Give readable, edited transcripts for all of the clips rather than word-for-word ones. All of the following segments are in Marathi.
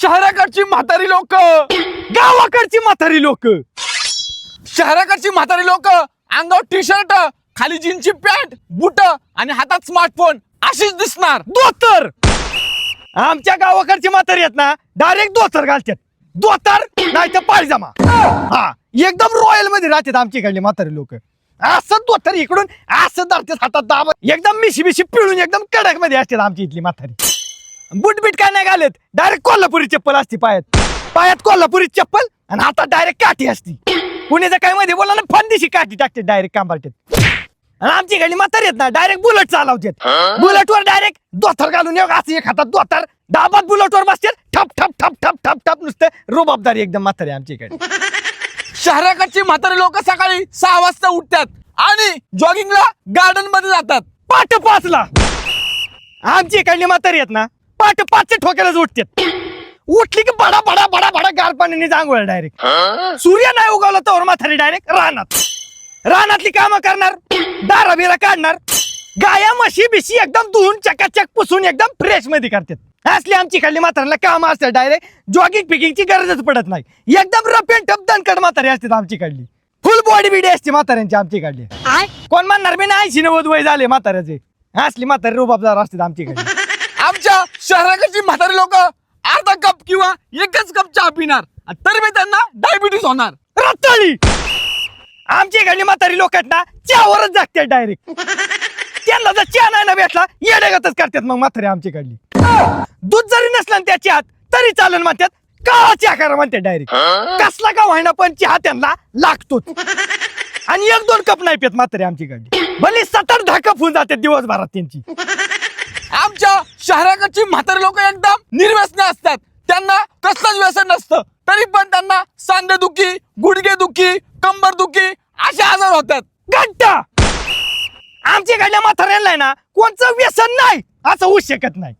शहराकडची म्हातारी लोक, गावाकडची म्हातारी लोक, शहराकडची म्हातारी लोक अंगावर टी शर्ट, खाली जीनची पॅन्ट, बुट आणि हातात स्मार्टफोन अशीच दिसणार. धोतर. आमच्या गावाकडची म्हातारी आहेत ना, डायरेक्ट धोतर घालतात. धोतर नाही तर पायजामा. हा, एकदम रॉयल मध्ये राहतात आमच्याकडले म्हातारी लोक. असं धोतर इकडून असं धरतात, हातात दाब, एकदम मिशी मिशी पिळून एकदम कडक मध्ये असतात आमची इथली म्हातारी. बुटबीट काय नाही घालत, डायरेक्ट कोल्हापुरी चप्पल असते पायात. पायात कोल्हापुरी चप्पल आणि हातात डायरेक्ट काठी असती. पुण्याचं काय मध्ये बोला ना, फंदीशी काठी टाकते डायरेक्ट कांबारट्यात. आणि आमची गाडी म्हातारी आहेत ना, डायरेक्ट बुलेट चालवतात. बुलेटवर डायरेक्ट धोतर घालून असं एक हातात धोतर, दाबात बुलेटवर बसतात, ठप ठप ठप ठप ठप ठप, नुसतं रुबाबदारी एकदम म्हातारी आमच्याकडे. शहराकडची म्हातारी लोक सकाळी 6 वाजता उठतात आणि जॉगिंगला गार्डन मध्ये जातात. पाठ 5ला. आमची इकडली म्हातारी आहेत ना, पाठ 5च्या ठोक्यालाच उठतात. उठली की बडा बडा बडा बडा गार पाण्याने जांगवळ डायरेक्ट. सूर्य नाही उगवला तर म्हातारी डायरेक्ट रानातली कामं करणार, दारा बिरा काढणार, गाया म्हशी बिशी एकदम धुवून चकाचक पुसून एकदम फ्रेश मध्ये करतात. असली आमची खाल्ली म्हाताऱ्याला काम असतात, डायरेक्ट जॉगिंग पिकिंगची गरजच पडत नाही. एकदम रफ अँड टफ दणकट म्हातारी असतात आमची काढली. फुल बॉडी बिडी असते म्हाताऱ्यांची आमची काढली. कोण म्हणणार बी नाही 80-90 वय झाले म्हाताऱ्याचे. असली म्हातारी रुबाबदार असतात आमची काढली. आमच्या शहराकडची म्हातारी लोक अर्धा कप किंवा एकच कप चहा पिणार, तरी मी त्यांना डायबिटीस होणार. रताळी. आमची इकडली म्हातारी लोक आहेत ना, चहावरच जागतात डायरेक्ट. त्यांना जर चहा नाही ना भेटला, येड्यागतच करतात मग म्हातारी आमची इकडली. दूध जरी नसलं ना त्या चहात तरी चालन म्हणतात, काळा चहा करा म्हणतात डायरेक्ट. कसला का व्हायना पण चहा त्यांना लागतोच. आणि 1-2 कप नाही पित म्हातारी आमची इकडली, भले 7-8-10 कप होऊन जातात दिवसभरात त्यांची. आमच्या शहराकडची म्हातारी लोक एकदम निर्व्यसनी असतात. त्यांना कसलंच व्यसन नसतं, तरी पण त्यांना सांधेदुखी, गुडघेदुखी, कंबरदुखी असे आजार होतात. घंटा. आमच्या इकडल्या म्हाताऱ्यांना ना कोणचं व्यसन नाही असं होऊ शकत नाही.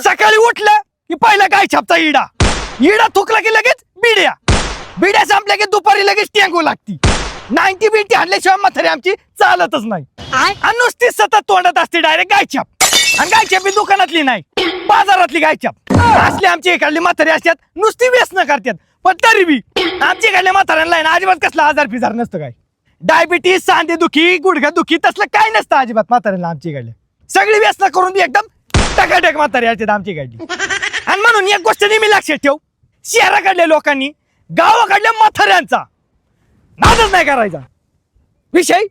सकाळी उठलं की पहिला गाय छापचा इडा थुकला की लगेच बिड्या संपल्या की दुपारी लगेच टेंगू लागती. 90 बिटी आणल्याशिवाय म्हातारी आमची चालतच नाही. आणि नुसती सतत तोंडात असते डायरेक्ट गायछाप. आणि गायछाप ही दुकानातली नाही, बाजारातली गायछाप. असली आमची इकडली म्हातारी असतात, नुसती व्यसन करतात. पण तरी बी आमच्या इकडल्या म्हाताऱ्यांना ना अजिबात कसला आजार फिजार नसतं. काय डायबिटीस, सांधेदुखी, गुडघेदुखी तसलं काय नसतं अजिबात म्हाताऱ्यांना आमची इकडले. सगळी व्यसन करून ती एकदम टकाटक म्हातारी असतात आमची इकडली. आणि म्हणून एक गोष्ट नेहमी लक्षात ठेव, शहराकडल्या लोकांनी गावाकडल्या म्हाताऱ्यांचा नादच नाही करायचा. विषय